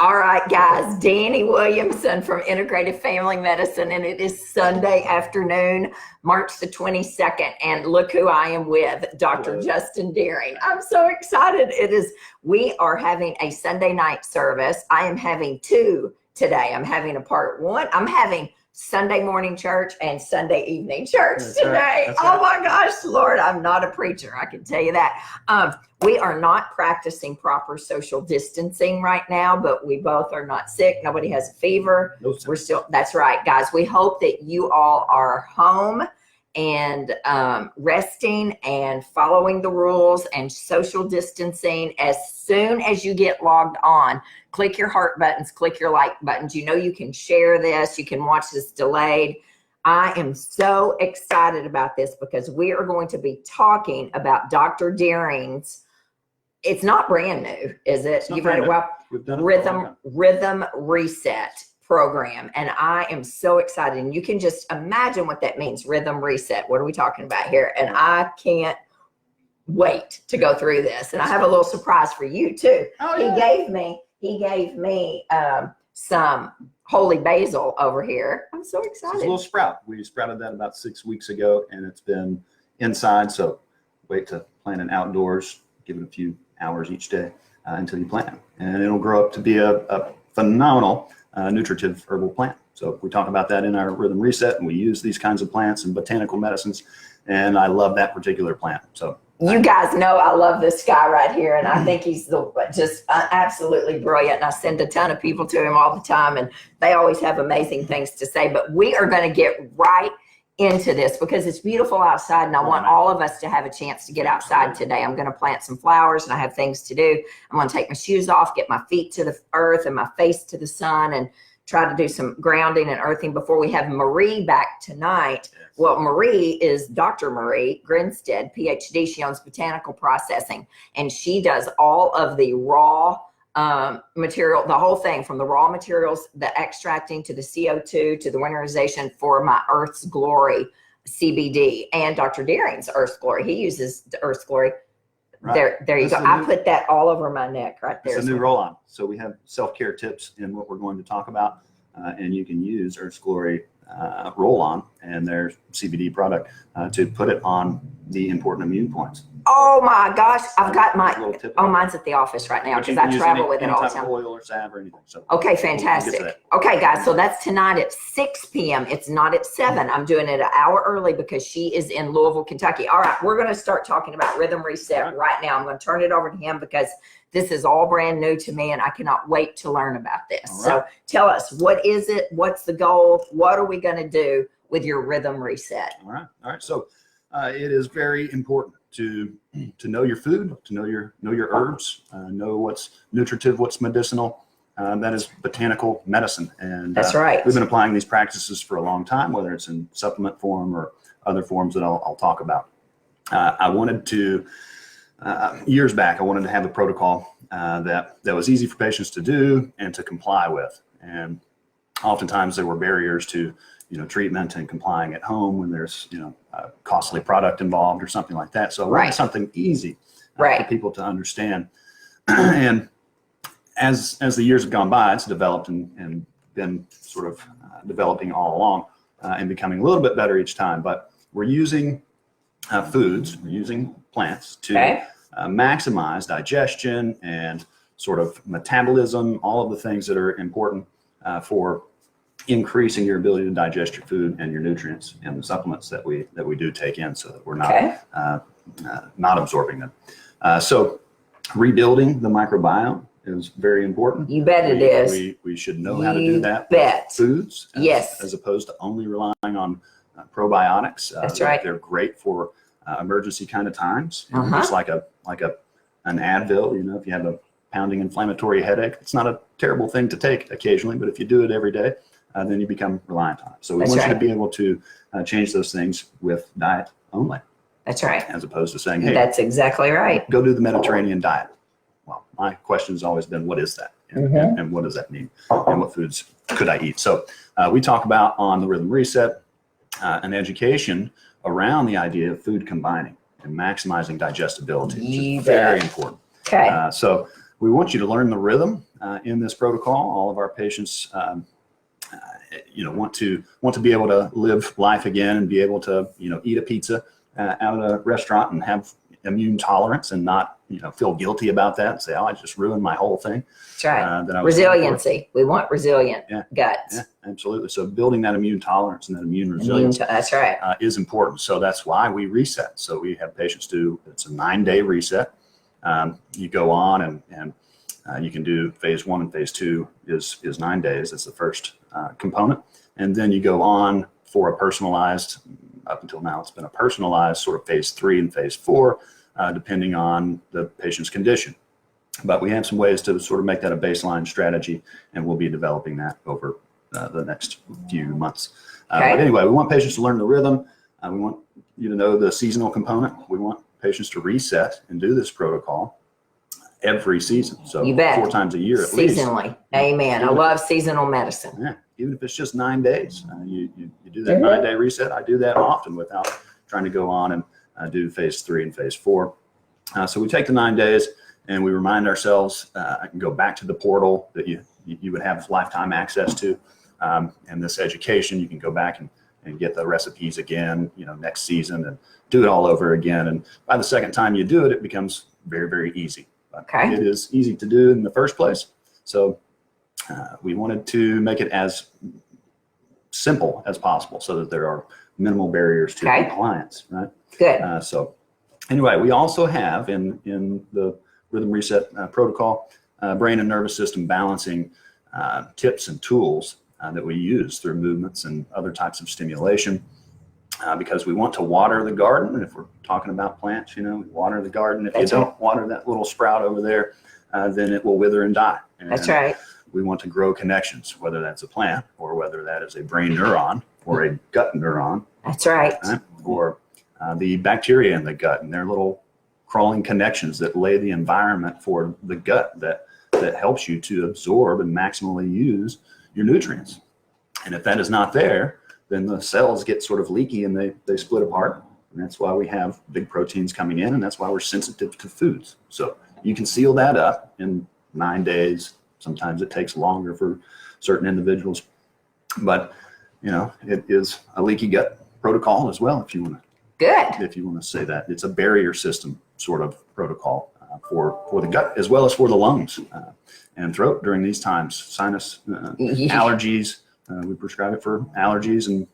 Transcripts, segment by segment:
All right, guys, Dani Williamson from Integrative Family Medicine, and it is Sunday afternoon, March the 22nd, and look who I am with, Dr. Hello. Justin Dearing. I'm so excited. We are having a Sunday night service. I am having two today. I'm having a part one. I'm having Sunday morning church and Sunday evening church today. Right. Oh my gosh, Lord, I'm not a preacher. I can tell you that. We are not practicing proper social distancing right now, but we both are not sick. Nobody has a fever. No, We're still, that's right, guys. We hope that you all are home and resting and following the rules and social distancing. As soon as you get logged on, click your heart buttons, click your like buttons. You know you can share this. You can watch this delayed. I am so excited about this because we are going to be talking about Dr. Dearing's. It's not brand new, is it? You've heard it well. We've done it Rhythm Reset program, and I am so excited. And you can just imagine what that means. Rhythm Reset. What are we talking about here? And I can't wait to go through this. And I have a little surprise for you too. Oh, He yeah. gave me some holy basil over here. I'm so It's a excited. little sprout. We sprouted that about 6 weeks ago, and it's been inside. So wait to plant it outdoors. Give it a few hours each day until you plant it, and it'll grow up to be a phenomenal nutritive herbal plant. So we talk about that in our Rhythm Reset, and we use these kinds of plants and botanical medicines, and I love that particular plant. So you guys know I love this guy right here, and I think he's just absolutely brilliant. And I send a ton of people to him all the time, and they always have amazing things to say. But we are going to get right into this because it's beautiful outside, and I want all of us to have a chance to get outside today. I'm going to plant some flowers, and I have things to do. I'm going to take my shoes off, get my feet to the earth and my face to the sun, and try to do some grounding and earthing before we have Marie back tonight. Well, Marie is Dr. Marie Grinstead, PhD. She owns Botanical Processing, and she does all of the raw material, the whole thing, from the raw materials, the extracting to the CO2 to the winterization for my Earth's Glory CBD and Dr. Dearing's Earth's Glory. He uses the Earth's Glory. Right. There you go. I put that all over my neck right there. It's a new roll-on. So we have self-care tips in what we're going to talk about, and you can use Earth's Glory roll-on and their CBD product to put it on the important immune points. Oh my gosh, I've got mine's at the office right now because I travel with it all the time. Oil or salve or anything. So okay, fantastic. Okay, guys, so that's tonight at 6 p.m. It's not at 7. I'm doing it an hour early because she is in Louisville, Kentucky. All right, we're going to start talking about Rhythm Reset right now. I'm going to turn it over to him because this is all brand new to me, and I cannot wait to learn about this. Right. So tell us, what is it? What's the goal? What are we going to do with your Rhythm Reset? All right. So it is very important to know your food, to know your herbs, know what's nutritive, what's medicinal. That is botanical medicine, and that's right. We've been applying these practices for a long time, whether it's in supplement form or other forms that I'll talk about. I wanted to years back, I wanted to have a protocol that was easy for patients to do and to comply with, and oftentimes there were barriers to treatment and complying at home when there's, a costly product involved or something like that. So I wanted something easy for people to understand. And as the years have gone by, it's developed and been sort of developing all along and becoming a little bit better each time. But we're using foods, we're using plants to maximize digestion and sort of metabolism, all of the things that are important for increasing your ability to digest your food and your nutrients and the supplements that we do take in, so that we're not absorbing them. So rebuilding the microbiome is very important. You bet it is. We should know how to do that with foods, as opposed to only relying on probiotics. That's right. They're great for emergency kind of times. Just like an Advil. If you have a pounding inflammatory headache, it's not a terrible thing to take occasionally, but if you do it every day, then you become reliant on it. So we want you to be able to change those things with diet only. That's right. As opposed to saying, hey, that's exactly right. Go do the Mediterranean diet. Well, my question has always been, what is that? And what does that mean? And what foods could I eat? So we talk about on the Rhythm Reset an education around the idea of food combining and maximizing digestibility, which is very important. So we want you to learn the rhythm in this protocol. All of our patients, want to be able to live life again and be able to, eat a pizza out at a restaurant and have immune tolerance and not, feel guilty about that and say, oh, I just ruined my whole thing. That's right. Resiliency. We want resilient guts. Yeah, absolutely. So building that immune tolerance and that immune resilience that's right. is important. So that's why we reset. So we have patients it's a 9-day reset. You go on and you can do phase 1 and phase 2 is 9 days. That's the first component. And then you go on for a personalized, up until now, it's been a personalized sort of phase 3 and phase 4, depending on the patient's condition. But we have some ways to sort of make that a baseline strategy, and we'll be developing that over the next few months. But anyway, we want patients to learn the rhythm. We want you to know the seasonal component. We want patients to reset and do this protocol every season. So 4 times a year at least. Seasonally. Amen. I love seasonal medicine. Yeah. Even if it's just 9 days, you do that 9-day reset. I do that often without trying to go on and do phase 3 and phase 4. So we take the 9 days and we remind ourselves, I can go back to the portal that you would have lifetime access to. And this education, you can go back and get the recipes again, next season and do it all over again. And by the second time you do it, it becomes very, very easy. But it is easy to do in the first place. So we wanted to make it as simple as possible so that there are minimal barriers to compliance, right? Good. So anyway, we also have in the Rhythm Reset protocol, brain and nervous system balancing tips and tools that we use through movements and other types of stimulation because we want to water the garden. And if we're talking about plants, water the garden. If you don't water that little sprout over there, then it will wither and die. And that's right. We want to grow connections, whether that's a plant or whether that is a brain neuron or a gut neuron. That's right. Or the bacteria in the gut and their little crawling connections that lay the environment for the gut that helps you to absorb and maximally use your nutrients. And if that is not there, then the cells get sort of leaky and they split apart. And that's why we have big proteins coming in, and that's why we're sensitive to foods. So you can seal that up in 9 days. Sometimes it takes longer for certain individuals, but it is a leaky gut protocol as well. If you want to say that, it's a barrier system sort of protocol for the gut as well as for the lungs and throat during these times. Sinus allergies, we prescribe it for allergies and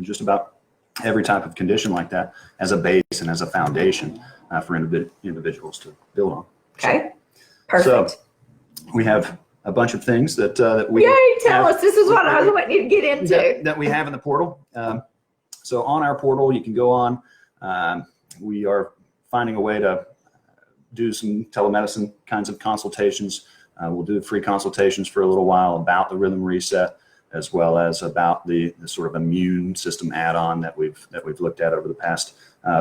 just about every type of condition like that as a base and as a foundation for individuals to build on. Perfect. So we have a bunch of things that we tell us. This is what I was wanting you to get into. That we have in the portal. So on our portal, you can go on. We are finding a way to do some telemedicine kinds of consultations. We'll do free consultations for a little while about the Rhythm Reset, as well as about the sort of immune system add-on that we've looked at over the past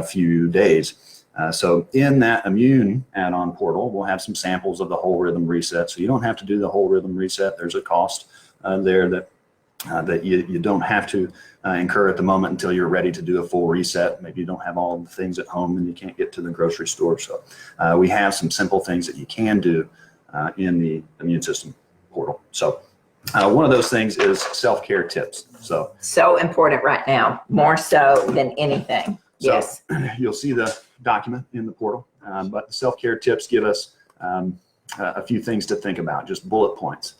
few days. So in that immune add-on portal, we'll have some samples of the whole Rhythm Reset. So you don't have to do the whole Rhythm Reset. There's a cost there that you don't have to incur at the moment until you're ready to do a full reset. Maybe you don't have all of the things at home and you can't get to the grocery store. So we have some simple things that you can do in the immune system portal. So one of those things is self-care tips. So important right now, more so than anything. Yes. You'll see the document in the portal, but the self-care tips give us a few things to think about, just bullet points.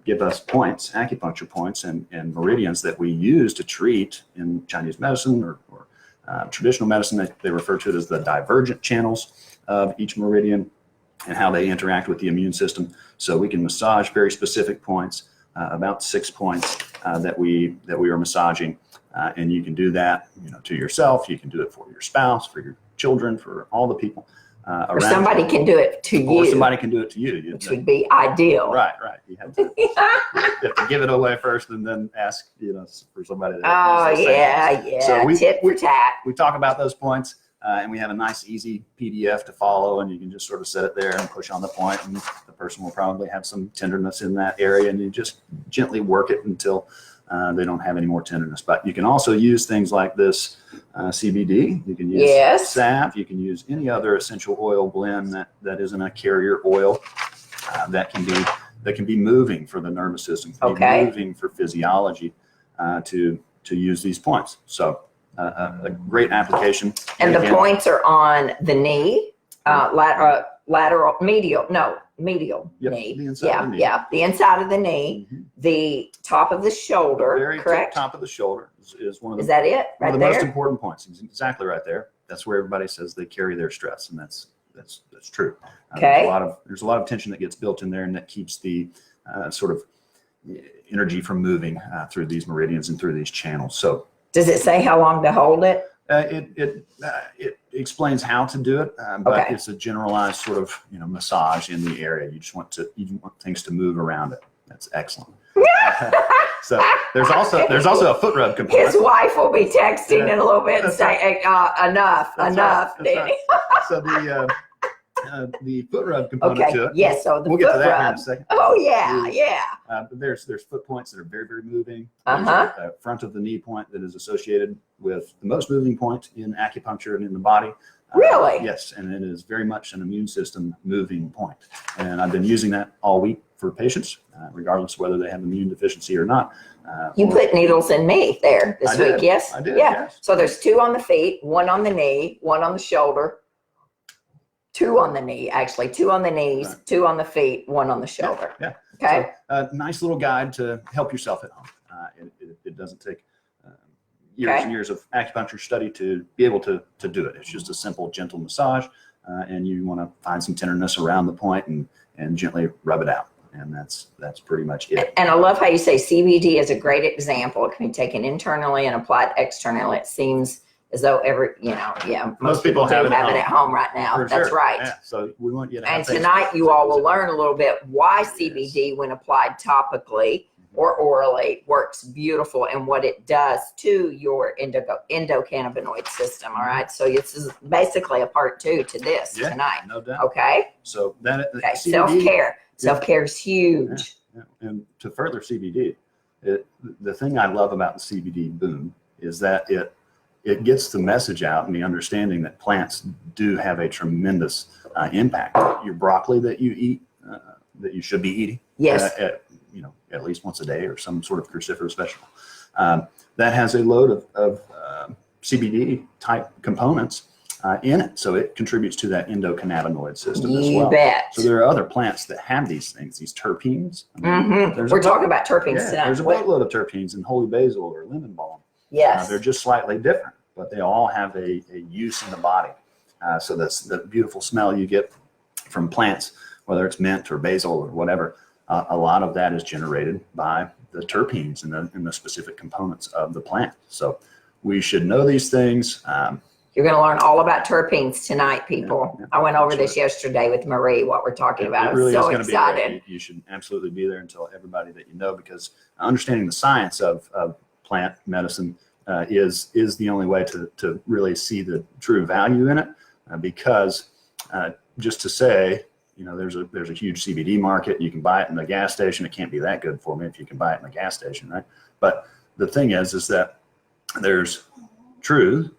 Give us points, acupuncture points, and meridians that we use to treat in Chinese medicine or traditional medicine. They refer to it as the divergent channels of each meridian and how they interact with the immune system. So we can massage very specific points, about 6 points that we are massaging, and you can do that, to yourself. You can do it for your spouse, for your children, for all the people. Or somebody can do it to you. Or somebody can do it to you. Which would be ideal. Right. You have to give it away first and then ask, for somebody to So tit for tat. We talk about those points and we have a nice, easy PDF to follow, and you can just sort of set it there and push on the point, and the person will probably have some tenderness in that area, and you just gently work it until they don't have any more tenderness. But you can also use things like this CBD. You can use salve. You can use any other essential oil blend that isn't a carrier oil. that can be moving for the nervous system, can be moving for physiology, to use these points. So a great application. And the points are on the knee, lateral, medial knee. The inside of the knee. The inside of the knee, the top of the shoulder, Very correct? top of the shoulder is one of the, is that it right one of the there? most important points. Exactly right there. That's where everybody says they carry their stress, and that's true. Okay. There's a lot of tension that gets built in there, and that keeps the sort of energy from moving through these meridians and through these channels. So Does it say how long to hold it? It explains how to do it, but it's a generalized sort of massage in the area. You want things to move around it. That's excellent. So there's also a foot rub component. His wife will be texting in a little bit and say, enough, Danny. Right. So the foot rub component to it. Yes, so we'll get to that here in a second. Oh yeah. But there's foot points that are very, very moving. Uh-huh. There's a front of the knee point that is associated with the most moving point in acupuncture and in the body. Really? Yes, and it is very much an immune system moving point. And I've been using that all week for patients, regardless of whether they have immune deficiency or not. You put needles in me there this week, yes? I did, yeah. yes. So there's 2 on the feet, 1 on the knee, 1 on the shoulder, 2 on the knee, actually, 2 on the knees, Right. 2 on the feet, 1 on the shoulder. Yeah. Okay. So, nice little guide to help yourself at home. It doesn't take years and years of acupuncture study to be able to do it. It's just a simple, gentle massage, and you want to find some tenderness around the point and gently rub it out. And that's pretty much it. And I love how you say CBD is a great example. It can be taken internally and applied externally. It seems as though most people have it at home right now. For That's sure. right. Yeah. So we want you to have And things- tonight you all will learn a little bit why CBD, when applied topically or orally, works beautiful and what it does to your endocannabinoid system. All right. So this is basically a part 2 to this tonight. No doubt. Okay. So CBD, Self-care. Self-care is huge. Yeah. And to further CBD, the thing I love about the CBD boom is that it gets the message out and the understanding that plants do have a tremendous impact. Your broccoli that you eat, that you should be eating, Yes. At least once a day, or some sort of cruciferous vegetable, that has a load of CBD type components in it, so it contributes to that endocannabinoid system as well. You bet. So there are other plants that have these things, these terpenes. We're talking about terpenes tonight. There's a boatload of terpenes in holy basil or lemon balm. Yes. They're just slightly different, but they all have a use in the body. So that's the beautiful smell you get from plants, whether it's mint or basil or whatever. A lot of that is generated by the terpenes and the specific components of the plant. So we should know these things. You're going to learn all about terpenes tonight, people. Yeah, I went over this yesterday with Marie, what we're talking about. I was so excited. You should absolutely be there and tell everybody that you know, because understanding the science of plant medicine is the only way to really see the true value in it. Because just to say, there's a huge CBD market. You can buy it in the gas station. It can't be that good for me if you can buy it in the gas station, right? But the thing is that there's true,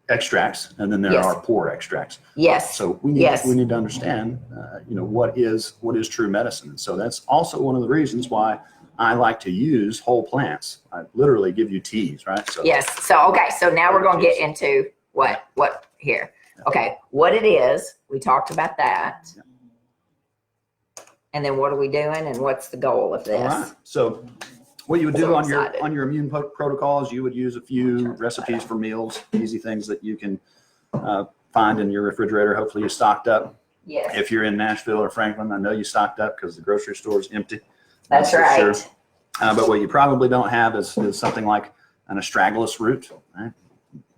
extracts, and then there are poor extracts. Yes. So we need to understand, what is true medicine. And so that's also one of the reasons why I like to use whole plants. I literally give you teas, right? So yes. So now we're going to get into what here. Okay, what it is, we talked about that. Yeah. And then what are we doing, and what's the goal of this? All right. So what you would do on excited. your immune protocols, you would use a few recipes for meals, easy things that you can find in your refrigerator. Hopefully you stocked up. Yes. If you're in Nashville or Franklin, I know you stocked up because the grocery store is empty. That's for right. Sure. But what you probably don't have is something like an astragalus root. Right?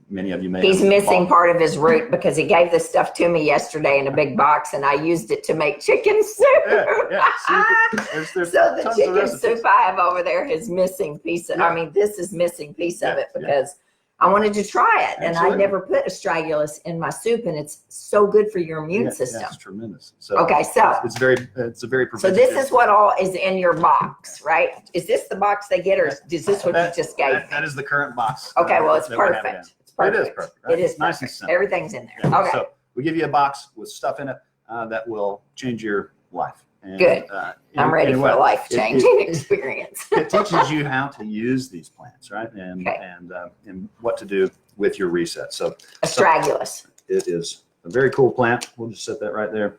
Many of you may. He's missing part of his root because he gave this stuff to me yesterday in a big box, and I used it to make chicken soup. Yeah. So, So the chicken soup I have over there is missing piece of. Yeah. I mean, this is missing piece of it because I wanted to try it, and I never put astragalus in my soup, and it's so good for your immune system. That's tremendous. So Okay, so it's a very so this is what all is in your box, right? Is this the box they get, or is this what you just gave me? That is the current box. Okay, well, it's that we have perfect. in. It's perfect. It is perfect. Right? It is nice and perfect. simple. Everything's in there. Yeah. Okay. So we give you a box with stuff in it that will change your life. And, Good. I'm ready for a life-changing experience. It teaches you how to use these plants, right? And what to do with your reset. So astragalus. It is a very cool plant. We'll just set that right there.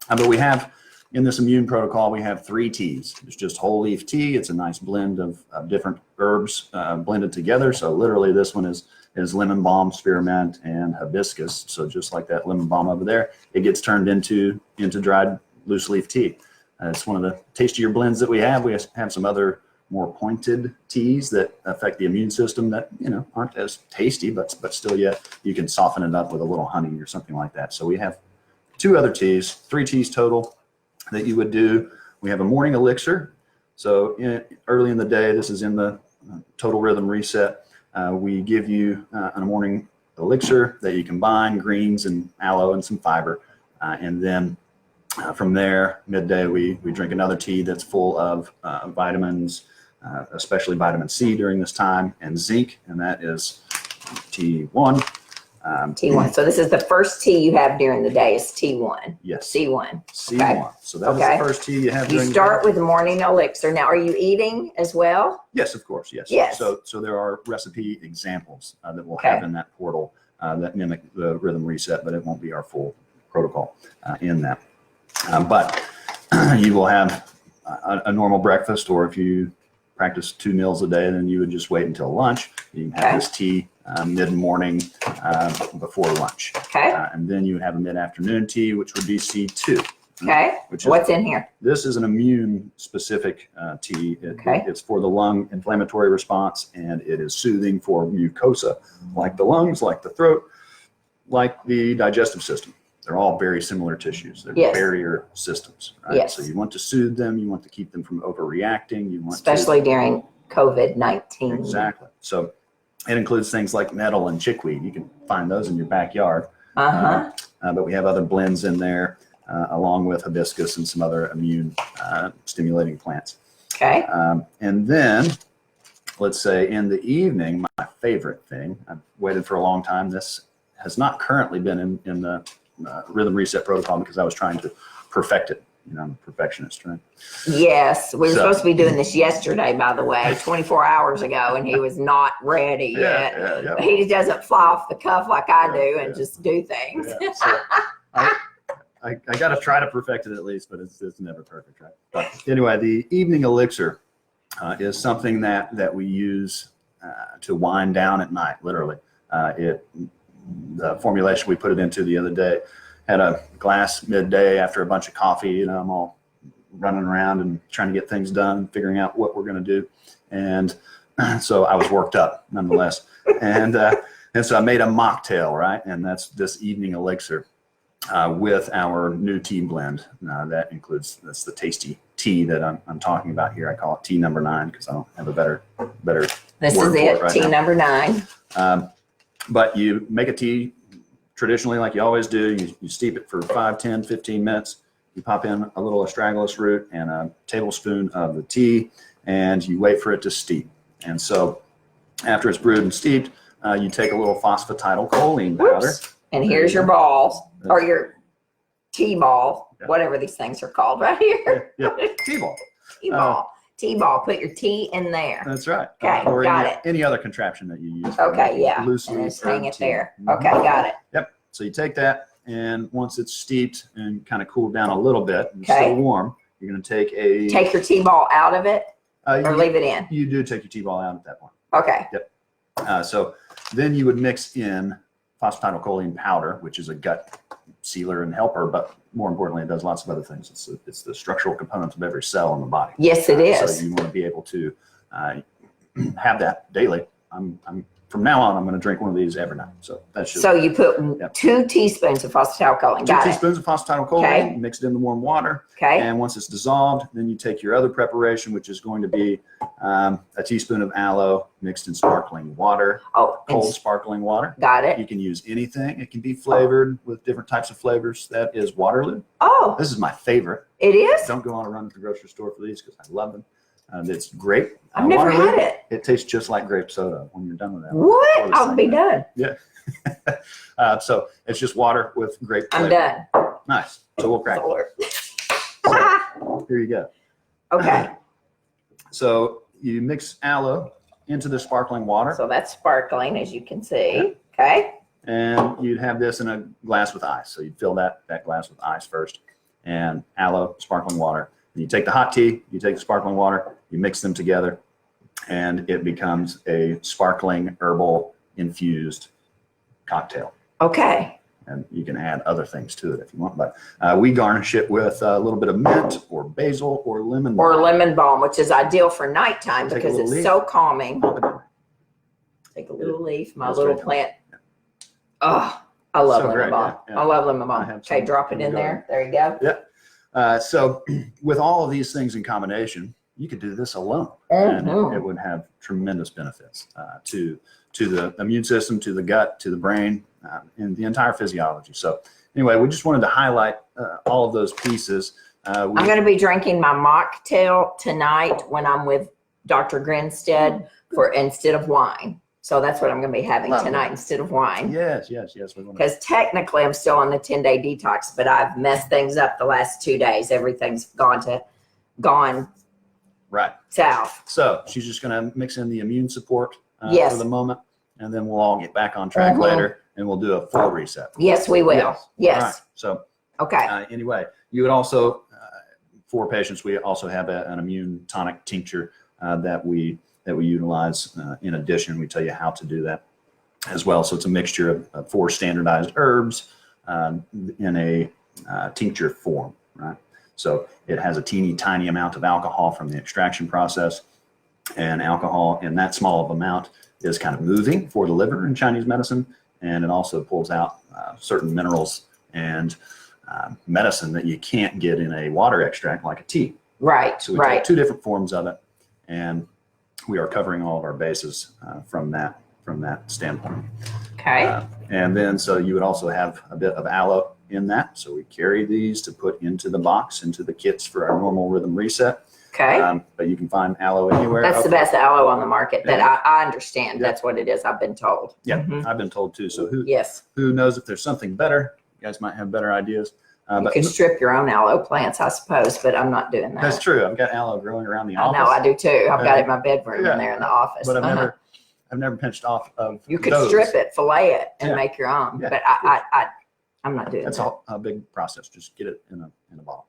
But we have, in this immune protocol, we have 3 teas. It's just whole leaf tea. It's a nice blend of different herbs blended together. So literally this one is lemon balm, spearmint, and hibiscus. So just like that lemon balm over there, it gets turned into dried loose leaf tea. It's one of the tastier blends that we have. We have some other more pointed teas that affect the immune system that, aren't as tasty, but still yet you can soften it up with a little honey or something like that. So we have 2 other teas, 3 teas total that you would do. We have a morning elixir. So early in the day, this is in the total rhythm reset. We give you a morning elixir that you combine greens and aloe and some fiber. And then from there, midday, we drink another tea that's full of vitamins, especially vitamin C during this time, and zinc, and that is T1. T1. So this is the first tea you have during the day is T1. Yes. C1. C1. Okay. So that is the first tea you have during the day. You start with the morning elixir. Now, are you eating as well? Yes, of course. Yes. Yes. So there are recipe examples that we'll have in that portal that mimic the rhythm reset, but it won't be our full protocol in that. But you will have a normal breakfast, or if you practice 2 meals a day, then you would just wait until lunch. You can have this tea mid-morning before lunch. Okay. And then you would have a mid-afternoon tea, which would be C2. Okay. What's in here? This is an immune-specific tea. It's for the lung inflammatory response, and it is soothing for mucosa, like the lungs, like the throat, like the digestive system. They're all very similar tissues. They're barrier systems, right? Yes. So you want to soothe them. You want to keep them from overreacting. You want especially during COVID-19. Exactly. So it includes things like nettle and chickweed. You can find those in your backyard. But we have other blends in there, along with hibiscus and some other immune stimulating plants. Okay. And then, let's say in the evening, my favorite thing, I've waited for a long time. This has not currently been in the rhythm reset protocol because I was trying to perfect it. I'm a perfectionist, right? Yes, we were supposed to be doing this yesterday, by the way, 24 hours ago, and he was not ready yet. Yeah. He doesn't fly off the cuff like I do and just do things. Yeah. So I got to try to perfect it at least, but it's never perfect, right? But anyway, the evening elixir is something that we use to wind down at night, literally. The formulation we put it into the other day had a glass midday after a bunch of coffee. I'm all running around and trying to get things done, figuring out what we're going to do. And so I was worked up nonetheless. And so I made a mocktail, right? And that's this evening elixir with our new tea blend. That's the tasty tea that I'm talking about here. I call it tea number 9 because I don't have a better This word is for it, right tea now. number 9. But you make a tea traditionally like you always do. You steep it for 5, 10, 15 minutes. You pop in a little astragalus root and a tablespoon of the tea, and you wait for it to steep. And so after it's brewed and steeped, you take a little phosphatidylcholine powder. And here's your balls, or your tea ball, whatever these things are called right here. Yeah, tea ball. Tea ball. Tea ball. Put your tea in there. That's right. Okay, or got any other contraption that you use. Okay, yeah. Loosely And just hang it tea. there. Okay, got it. Yep. So you take that, and once it's steeped and kind of cooled down a little bit, and it's still warm, you're going to take your tea ball out of it, or leave it in. You do take your tea ball out at that point. Okay. Yep. So then you would mix in phosphatidylcholine powder, which is a gut sealer and helper, but more importantly, it does lots of other things. It's the structural components of every cell in the body. Yes, it is. So you want to be able to have that daily. From now on, I'm going to drink one of these every night. So that's just. So you put 2 teaspoons of phosphatidylcholine. 2 teaspoons of phosphatidylcholine, mix it in the warm water. Okay. And once it's dissolved, then you take your other preparation, which is going to be a teaspoon of aloe mixed in sparkling water. Oh, cold sparkling water. Got it. You can use anything. It can be flavored with different types of flavors. That is Waterloo. Oh. This is my favorite. It is? Don't go on a run to the grocery store for these because I love them. It's grape. I've never had it. It tastes just like grape soda when you're done with that. What? I'll be done. Yeah. So it's just water with grape flavor. I'm done. Nice. So we'll crack it. here you go. Okay. So you mix aloe into the sparkling water. So that's sparkling, as you can see. Okay. And you'd have this in a glass with ice. So you'd fill that glass with ice first, and aloe, sparkling water. And you take the hot tea, you take the sparkling water, you mix them together, and it becomes a sparkling herbal infused cocktail. Okay. And you can add other things to it if you want, but we garnish it with a little bit of mint or basil or lemon balm. Or lemon balm, which is ideal for nighttime Take a because little it's leaf. so calming. Pop it in. Take a little leaf, my That's little very plant. Oh, I love So lemon great, balm. yeah. I love lemon I balm. have Okay, some drop it in in the there. There you go. Yeah. So with all of these things in combination, you could do this alone, and it would have tremendous benefits to the immune system, to the gut, to the brain, and the entire physiology. So anyway, we just wanted to highlight all of those pieces. I'm going to be drinking my mocktail tonight when I'm with Dr. Grinstead instead of wine. So that's what I'm going to be having Lovely. tonight instead of wine. Yes. We want to. Because technically I'm still on the 10-day detox, but I've messed things up the last 2 days. Everything's gone Right. south. So she's just going to mix in the immune support Yes. for the moment, and then we'll all get back on track later, and we'll do a full reset. Yes, we will. Yes. All right. So Okay. anyway, you would also, for patients, we also have an immune tonic tincture that we utilize. In addition, we tell you how to do that as well. So it's a mixture of 4 standardized herbs in a tincture form, right? So it has a teeny tiny amount of alcohol from the extraction process, and alcohol in that small of amount is kind of moving for the liver in Chinese medicine, and it also pulls out certain minerals and medicine that you can't get in a water extract like a tea. Right. So we take 2 different forms of it, and we are covering all of our bases from that standpoint. Okay. And then so you would also have a bit of aloe in that. So we carry these to put into the box, into the kits for our normal rhythm reset. Okay. But you can find aloe anywhere. That's the best aloe on the market that Yeah. I understand. Yeah. That's what it is. I've been told. Yeah, Mhm. I've been told too. So Yes. who knows if there's something better? You guys might have better ideas. You But could strip your own aloe plants, I suppose, but I'm not doing that. that's true. I've got aloe growing around the I office. know, I do too. I've got it in my bedroom Yeah. in there in the office. But I've never pinched off of You could those. strip it, fillet it, and Yeah. make your own. Yeah. But I'm not doing That's that. a big process. Just get it in a bottle.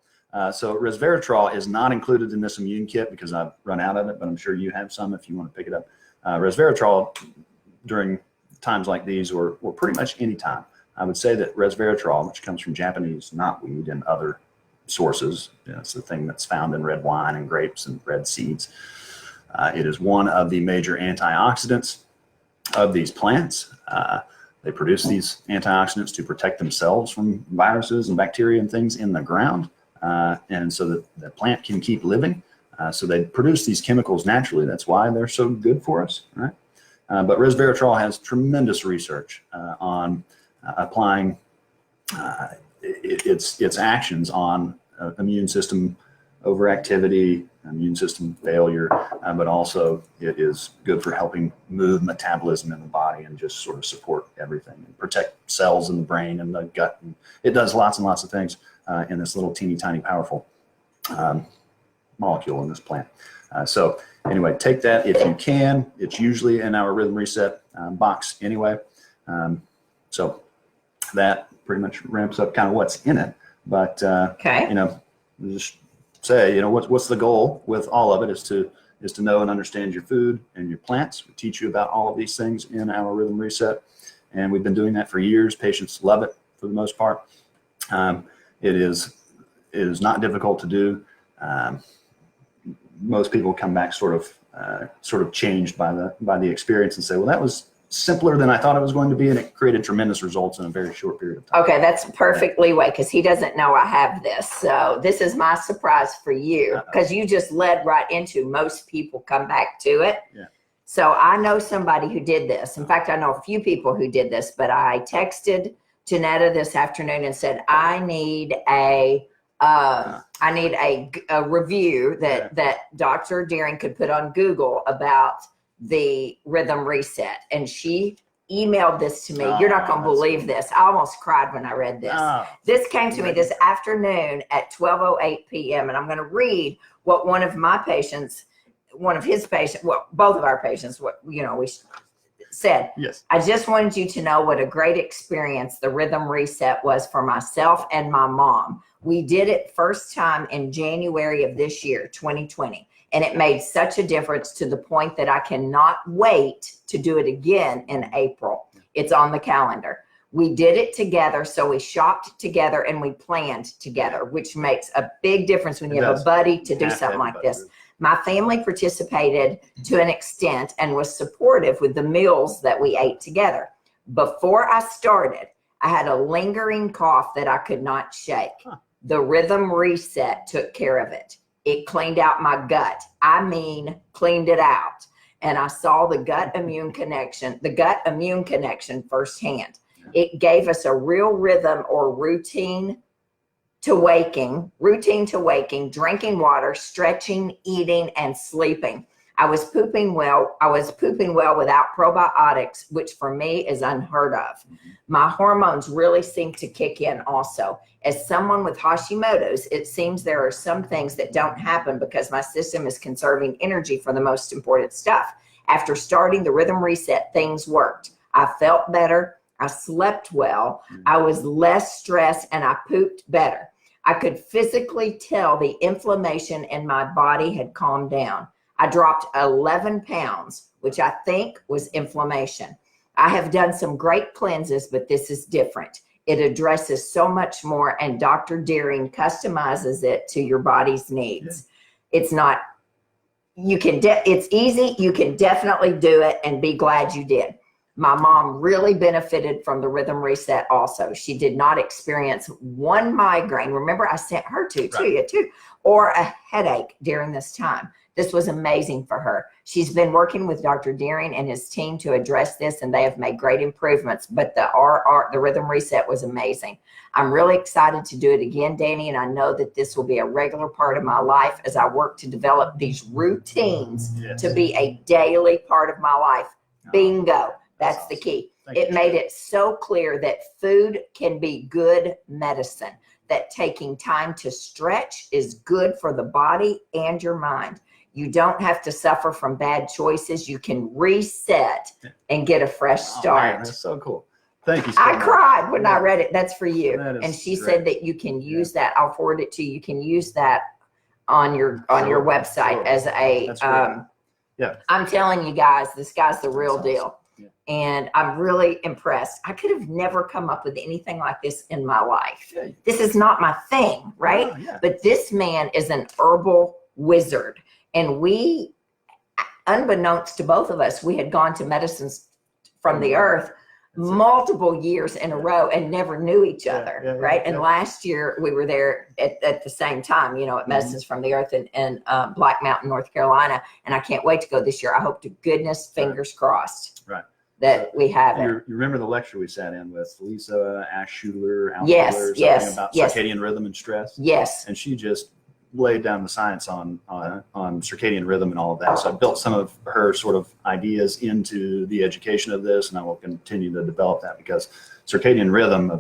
So resveratrol is not included in this immune kit because I've run out of it, but I'm sure you have some if you want to pick it up. Resveratrol during times like these, or pretty much any time, I would say that resveratrol, which comes from Japanese knotweed and other sources, it's the thing that's found in red wine and grapes and red seeds. It is one of the major antioxidants of these plants. They produce these antioxidants to protect themselves from viruses and bacteria and things in the ground, and so that the plant can keep living. So they produce these chemicals naturally. That's why they're so good for us, right? But resveratrol has tremendous research on applying its actions on immune system overactivity, immune system failure, but also it is good for helping move metabolism in the body and just sort of support everything and protect cells in the brain and the gut. And it does lots and lots of things in this little teeny tiny powerful molecule in this plant. So anyway, take that if you can. It's usually in our Rhythm Reset box anyway. So that pretty much ramps up kind of what's in it. But Okay. just say, what's the goal with all of it is to know and understand your food and your plants. We teach you about all of these things in our Rhythm Reset, and we've been doing that for years. Patients love it for the most part. It is not difficult to do. Most people come back sort of changed by the experience and say, well, that was simpler than I thought it was going to be, and it created tremendous results in a very short period of time. Okay, that's perfect leeway because he doesn't know I have this. So this is my surprise for you because you just led right into most people come back to it. Yeah. So I know somebody who did this. In fact, I know a few people who did this, but I texted Janetta this afternoon and said, I need a review that Dr. Dearing could put on Google about the Rhythm Reset. And she emailed this to me. You're not going to believe this. I almost cried when I read this. This came to me this afternoon at 12:08 p.m. And I'm going to read what one of his patients, well, both of our patients, we said. Yes. I just wanted you to know what a great experience the Rhythm Reset was for myself and my mom. We did it first time in January of this year, 2020. And it made such a difference to the point that I cannot wait to do it again in April. It's on the calendar. We did it together. So we shopped together and we planned together, which makes a big difference when you have a buddy to do something like this. My family participated to an extent and was supportive with the meals that we ate together. Before I started, I had a lingering cough that I could not shake. The Rhythm Reset took care of it. It cleaned out my gut. I mean, cleaned it out. And I saw the gut immune connection firsthand. It gave us a real rhythm or routine to waking, drinking water, stretching, eating, and sleeping. I was pooping well without probiotics, which for me is unheard of. My hormones really seem to kick in also. As someone with Hashimoto's, it seems there are some things that don't happen because my system is conserving energy for the most important stuff. After starting the Rhythm Reset, things worked. I felt better. I slept well. I was less stressed and I pooped better. I could physically tell the inflammation in my body had calmed down. I dropped 11 pounds, which I think was inflammation. I have done some great cleanses, but this is different. It addresses so much more, and Dr. Dearing customizes it to your body's needs. It's not, it's easy. You can definitely do it and be glad you did. My mom really benefited from the Rhythm Reset also. She did not experience one migraine. Remember, I sent her to you too, or a headache during this time. This was amazing for her. She's been working with Dr. Dearing and his team to address this, and they have made great improvements. But the Rhythm Reset was amazing. I'm really excited to do it again, Dani, and I know that this will be a regular part of my life as I work to develop these routines to be a daily part of my life. Bingo. That's the key. It made it so clear that food can be good medicine, that taking time to stretch is good for the body and your mind. You don't have to suffer from bad choices. You can reset and get a fresh start. Man, that's so cool. Thank you so I much. cried when I read it. That's for you. And she said that you can use that. I'll forward it to you. You can use that on your website as a I'm telling you guys, this guy's the real deal. And I'm really impressed. I could have never come up with anything like this in my life. This is not my thing, right? But this man is an herbal wizard. And we, unbeknownst to both of us, we had gone to Medicines from the Earth multiple years in a row and never knew each other, right? And last year we were there at the same time, at Medicines from the Earth in Black Mountain, North Carolina. And I can't wait to go this year. I hope to goodness, fingers crossed. That we have it. You remember the lecture we sat in with Lisa Ash-Schuler, about circadian rhythm and stress? Yes. And she just laid down the science on circadian rhythm and all of that. So I built some of her sort of ideas into the education of this, and I will continue to develop that because circadian rhythm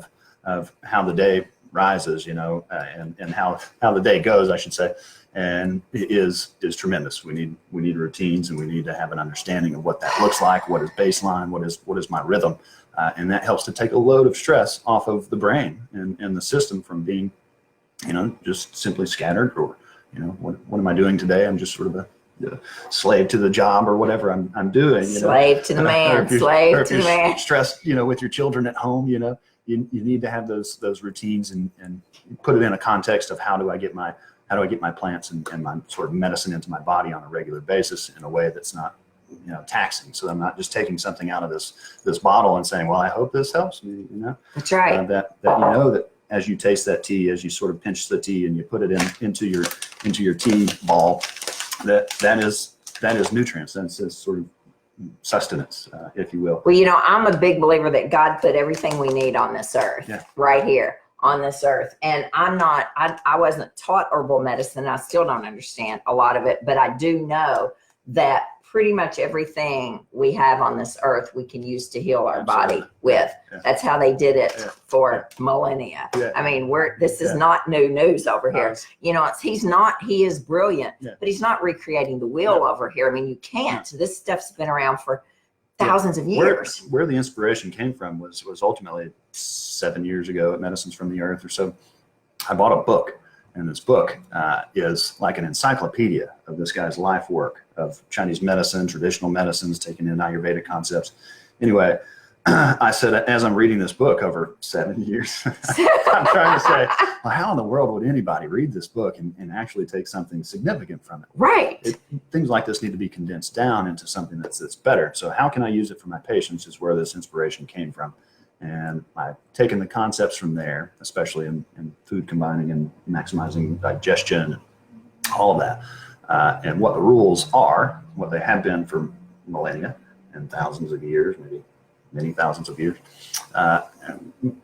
of how the day rises, and how the day goes, I should say, and is tremendous. We need routines, and we need to have an understanding of what that looks like. What is baseline? What is my rhythm? And that helps to take a load of stress off of the brain and the system from being, just simply scattered or, what am I doing today? I'm just sort of a slave to the job or whatever I'm doing. Slave to the man. Slave to the man. Stressed, with your children at home, you need to have those routines and put it in a context of how do I get my plants and my sort of medicine into my body on a regular basis in a way that's not, taxing. So I'm not just taking something out of this bottle and saying, well, I hope this helps me, That's right. That as you taste that tea, as you sort of pinch the tea and you put it into your tea ball, that is nutrients. That's sort of sustenance, if you will. Well, I'm a big believer that God put everything we need on this earth, right here on this earth. And I wasn't taught herbal medicine. I still don't understand a lot of it, but I do know that pretty much everything we have on this earth we can use to heal our body with. That's how they did it for millennia. I mean, this is not new news over here. You know, he is brilliant, but he's not recreating the wheel over here. I mean, you can't. This stuff's been around for thousands of years. Where the inspiration came from was ultimately 7 years ago at Medicines from the Earth or so. I bought a book, and this book is like an encyclopedia of this guy's life work of Chinese medicine, traditional medicines, taking in Ayurvedic concepts. Anyway, I said, as I'm reading this book over 7 years, I'm trying to say, well, how in the world would anybody read this book and actually take something significant from it? Right. Things like this need to be condensed down into something that's better. So how can I use it for my patients is where this inspiration came from. And I've taken the concepts from there, especially in food combining and maximizing digestion, all of that. And what the rules are, what they have been for millennia and thousands of years, maybe many thousands of years.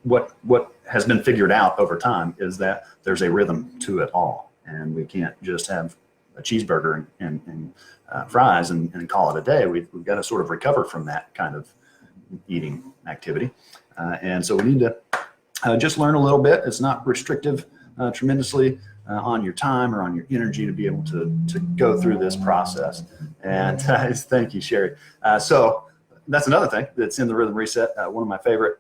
What has been figured out over time is that there's a rhythm to it all. And we can't just have a cheeseburger and fries and call it a day. We've got to sort of recover from that kind of eating activity. And so we need to just learn a little bit. It's not restrictive tremendously on your time or on your energy to be able to go through this process. And thank you, Sherry. So that's another thing that's in the Rhythm Reset. One of my favorite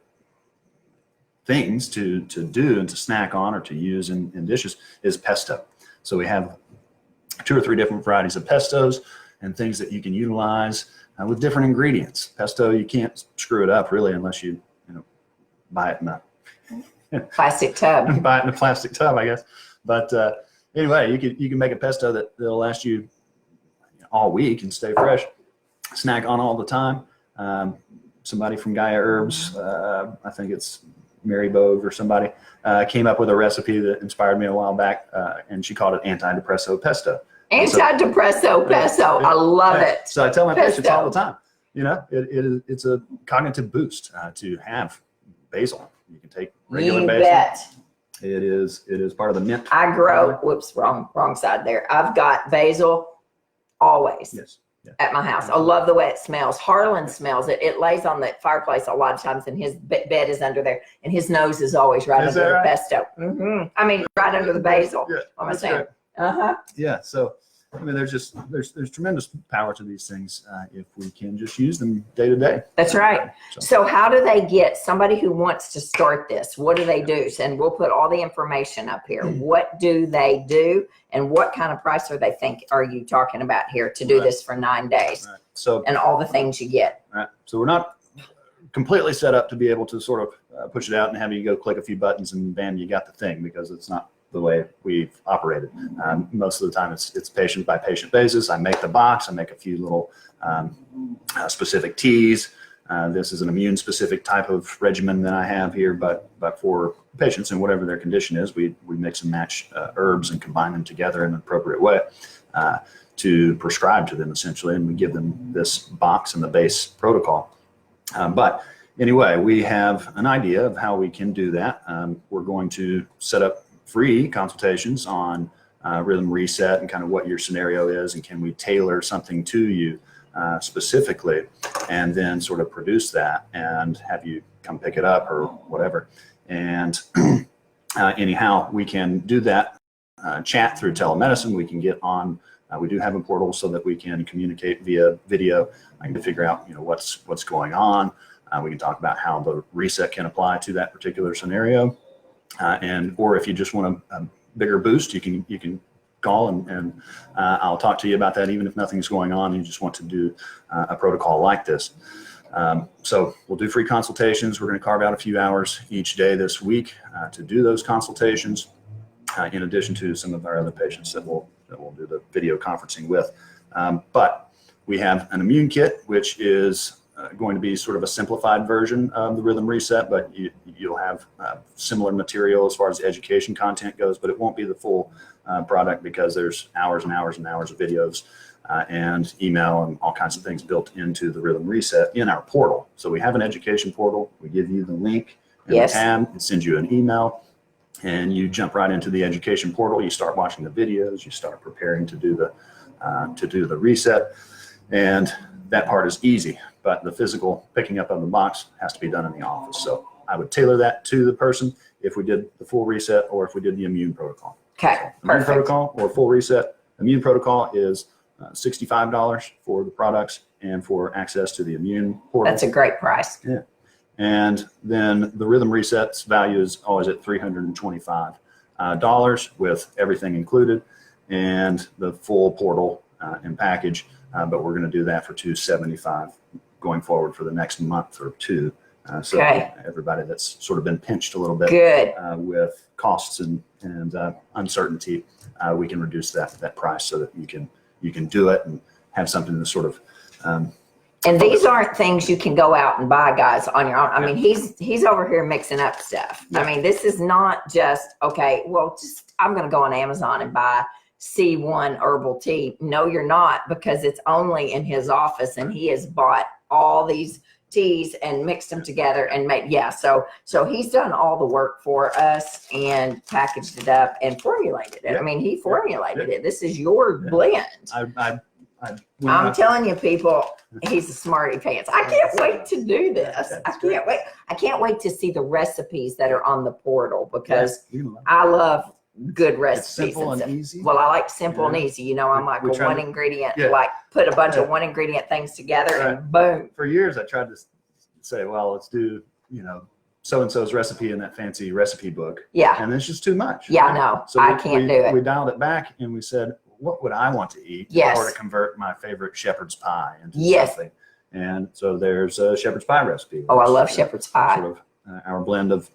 things to do and to snack on or to use in dishes is pesto. So we have 2 or 3 different varieties of pestos and things that you can utilize with different ingredients. Pesto, you can't screw it up really unless you buy it in a plastic tub. Buy it in a plastic tub, I guess. But anyway, you can make a pesto that'll last you all week and stay fresh. Snack on all the time. Somebody from Gaia Herbs, I think it's Mary Bove or somebody, came up with a recipe that inspired me a while back, and she called it antidepresso pesto. Antidepresso pesto. I love it. So I tell my patients all the time, it's a cognitive boost to have basil. You can take regular basil. Bet. It is part of the mint. I grow, whoops, wrong side there. I've got basil always. Yes. Yeah. At my house. I love the way it smells. Harlan smells it. It lays on the fireplace a lot of times, and his bed is under there, and his nose is always right under the pesto. I mean, right under the basil. Yeah, what am I saying? Yeah. So, I mean, there's tremendous power to these things if we can just use them day to day. That's right. So how do they get somebody who wants to start this? What do they do? And we'll put all the information up here. What do they do? And what kind of price are you talking about here to do this for 9 days? Right. So, and all the things you get. Right. So we're not completely set up to be able to sort of push it out and have you go click a few buttons and bam, you got the thing, because it's not the way we've operated. Most of the time it's patient by patient basis. I make the box, I make a few little specific teas. This is an immune specific type of regimen that I have here, but for patients and whatever their condition is, we mix and match herbs and combine them together in an appropriate way to prescribe to them essentially, and we give them this box and the base protocol. But anyway, we have an idea of how we can do that. We're going to set up free consultations on Rhythm Reset and kind of what your scenario is, and can we tailor something to you specifically, and then sort of produce that and have you come pick it up or whatever. And anyhow, we can do that chat through telemedicine. We can get on, we do have a portal so that we can communicate via video. I can figure out what's going on. We can talk about how the reset can apply to that particular scenario. Or if you just want a bigger boost, you can call and I'll talk to you about that, even if nothing's going on and you just want to do a protocol like this. So we'll do free consultations. We're going to carve out a few hours each day this week to do those consultations, in addition to some of our other patients that we'll do the video conferencing with. But we have an immune kit, which is going to be sort of a simplified version of the Rhythm Reset, but you'll have similar material as far as the education content goes, but it won't be the full product because there's hours and hours and hours of videos and email and all kinds of things built into the Rhythm Reset in our portal. So we have an education portal. We give you the link and the tab. It sends you an email, and you jump right into the education portal. You start watching the videos. You start preparing to do the reset. And that part is easy, but the physical picking up of the box has to be done in the office. So I would tailor that to the person if we did the full reset or if we did the immune protocol. Okay, Immune perfect. protocol or full reset. Immune protocol is $65 for the products and for access to the immune portal. That's a great price. Yeah. And then the rhythm resets value is always at $325 with everything included and the full portal and package. But we're going to do that for $275 going forward for the next month or two. So everybody that's sort of been pinched a little bit with costs and uncertainty, we can reduce that price so that you can do it and have something to sort of. And these aren't things you can go out and buy, guys, on your own. I mean, he's over here mixing up stuff. Yeah. I mean, this is not just, okay, well, just I'm going to go on Amazon and buy C1 herbal tea. No, you're not, because it's only in his office and he has bought all these teas and mixed them together and made, so he's done all the work for us and packaged it up and formulated it. I mean, he formulated it. This is your blend. I'm telling you, people, he's a smarty pants. I can't wait to do this. I can't wait. I can't wait to see the recipes that are on the portal because I love good recipes. It's simple and easy. Well, I like simple and easy. You know, I'm like a one ingredient, like put a bunch of one ingredient things together and boom. For years, I tried to say, well, let's do, so-and-so's recipe in that fancy recipe book. Yeah. And it's just too much. Yeah, no, so I can't do it. We dialed it back and we said, what would I want to eat in order to convert my favorite shepherd's pie into something? And so there's a shepherd's pie recipe. Oh, I love shepherd's pie. Sort of our blend of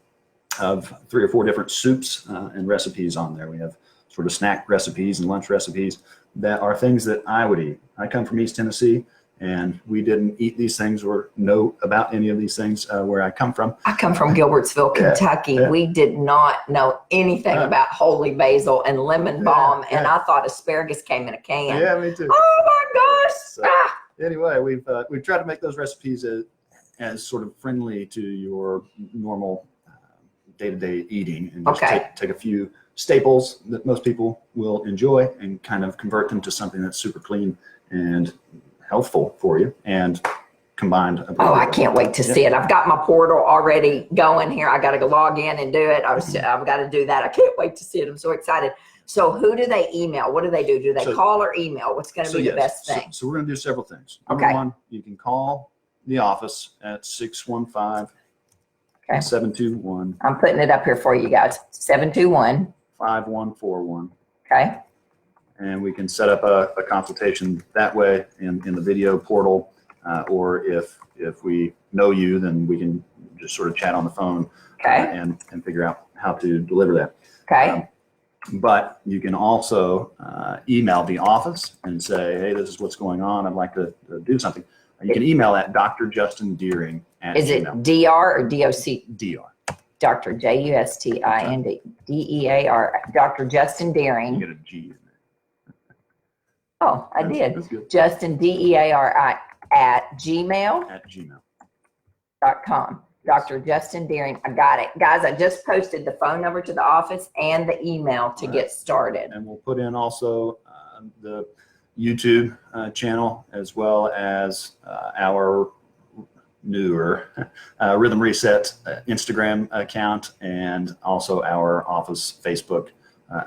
3 or 4 different soups and recipes on there. We have sort of snack recipes and lunch recipes that are things that I would eat. I come from East Tennessee, and we didn't eat these things or know about any of these things where I come from. I come from Gilbertsville, Kentucky. We did not know anything about holy basil and lemon balm, and I thought asparagus came in a can. Yeah, me too. Oh my gosh! So, anyway, we've tried to make those recipes as sort of friendly to your normal day-to-day eating, and just take a few staples that most people will enjoy and kind of convert them to something that's super clean and healthful for you and combined. Oh, I can't wait to see it. I've got my portal already going here. I got to go log in and do it. I've got to do that. I can't wait to see it. I'm so excited. So who do they email? What do they do? Do they call or email? What's going to be the best thing? So we're going to do several things. Number one, you can call the office at 615-721. I'm putting it up here for you guys. 721-5141. Okay. And we can set up a consultation that way in the video portal, or if we know you, then we can just sort of chat on the phone and figure out how to deliver that. Okay. But you can also email the office and say, hey, this is what's going on. I'd like to do something. You can email at Dr. Justin Dearing at Is it DR or DOC? DR. Dr. JUSTINDEAR. Dr. Justin Dearing. You get a G in there. Oh, I did. That's good. Justin DEARI at gmail.com. Dr. Justin Dearing. I got it. Guys, I just posted the phone number to the office and the email to get started. And we'll put in also the YouTube channel, as well as our newer Rhythm Reset Instagram account, and also our office Facebook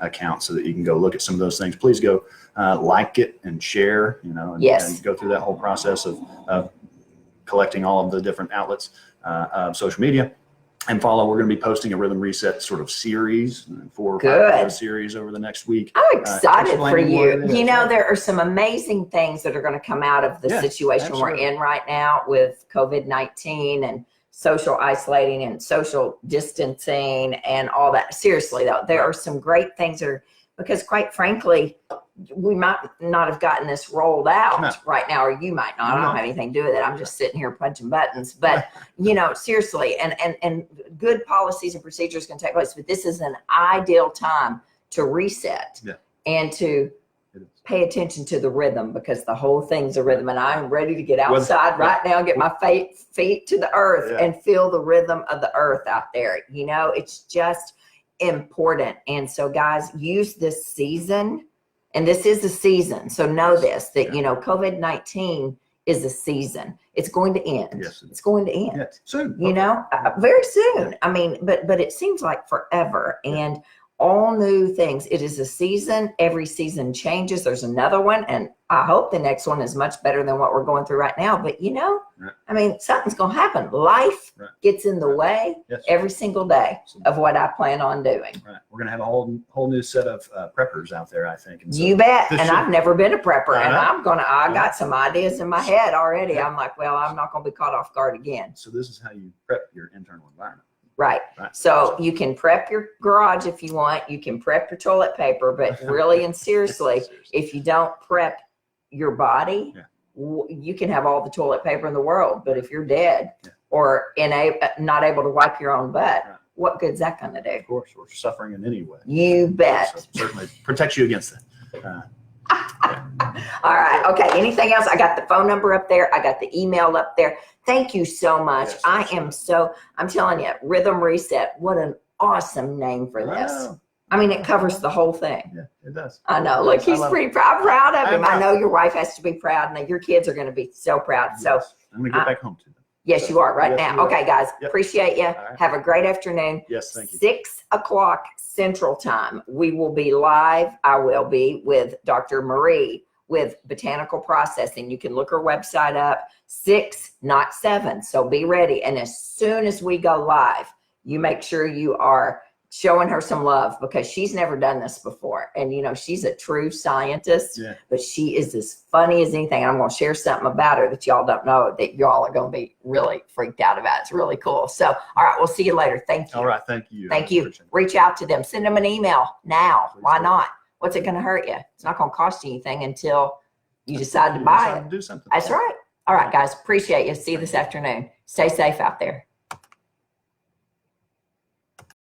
account, so that you can go look at some of those things. Please go like it and share, and go through that whole process of collecting all of the different outlets of social media, and follow. We're going to be posting a Rhythm Reset sort of series, 4 or 5 series over the next week. I'm excited for you. There are some amazing things that are going to come out of the situation we're in right now with COVID-19 and social isolating and social distancing and all that. Seriously, though, there are some great things that are, because quite frankly, we might not have gotten this rolled out right now, or you might not. I don't have anything to do with it. I'm just sitting here punching buttons. But, seriously, and good policies and procedures can take place. But this is an ideal time to reset and to pay attention to the rhythm, because the whole thing's a rhythm. And I'm ready to get outside right now, get my feet to the earth and feel the rhythm of the earth out there. It's just important. And so, guys, use this season And this is a season. So know this, that, Yeah. you know, COVID-19 is a season. It's going to end. Yes. It's going to end. Yeah. Soon. You know, very soon. I mean, but it seems like forever. And all new things. It is a season. Every season changes. There's another one, and I hope the next one is much better than what we're going through right now. But you know, I mean, something's going to happen. Life gets in the way every single day of what I plan on doing. Right. We're going to have a whole new set of preppers out there, I think. And so you bet. And I've never been a prepper, and I Yeah. got some ideas in my head already. Yeah. I'm like, well, I'm not going to be caught off guard again. So this is how you prep your internal environment. Right. So you can prep your garage if you want. You can prep your toilet paper, but really and seriously, if you don't prep your body, you can have all the toilet paper in the world. But if you're dead or not able to wipe your own butt, what good's that going to do? Of course, or suffering in any way. You bet. So certainly protects you against it. All right. Okay. Anything else? I got the phone number up there. I got the email up there. Thank you so much. Yes, I'm telling you, Rhythm Reset, what an awesome name for this. I mean, it covers the whole thing. Yeah, it does. I know. Look, he's pretty proud. I'm proud of him. I know your wife has to be proud, and your kids are going to be so proud. Yes. So I'm going to get back home to them. Yes, you are right now. Okay, guys, Yep. appreciate you. Right. Have a great afternoon. Yes, thank you. 6 o'clock Central Time. We will be live. I will be with Dr. Marie with Botanical Processing. You can look her website up. 6, not 7. So be ready. And as soon as we go live, you make sure you are showing her some love, because she's never done this before. And, you know, she's a true scientist, but she is as funny as anything. And I'm going to share something about her that y'all don't know that y'all are going to be really freaked out about. It's really cool. So, all right, we'll see you later. Thank you. All right. Thank you. Thank you. Reach out to them. Send them an email now. Why not? What's it going to hurt you? It's not going to cost you anything until you decide to buy it. Do something. That's right. All right, guys. Appreciate you. See you this afternoon. Stay safe out there.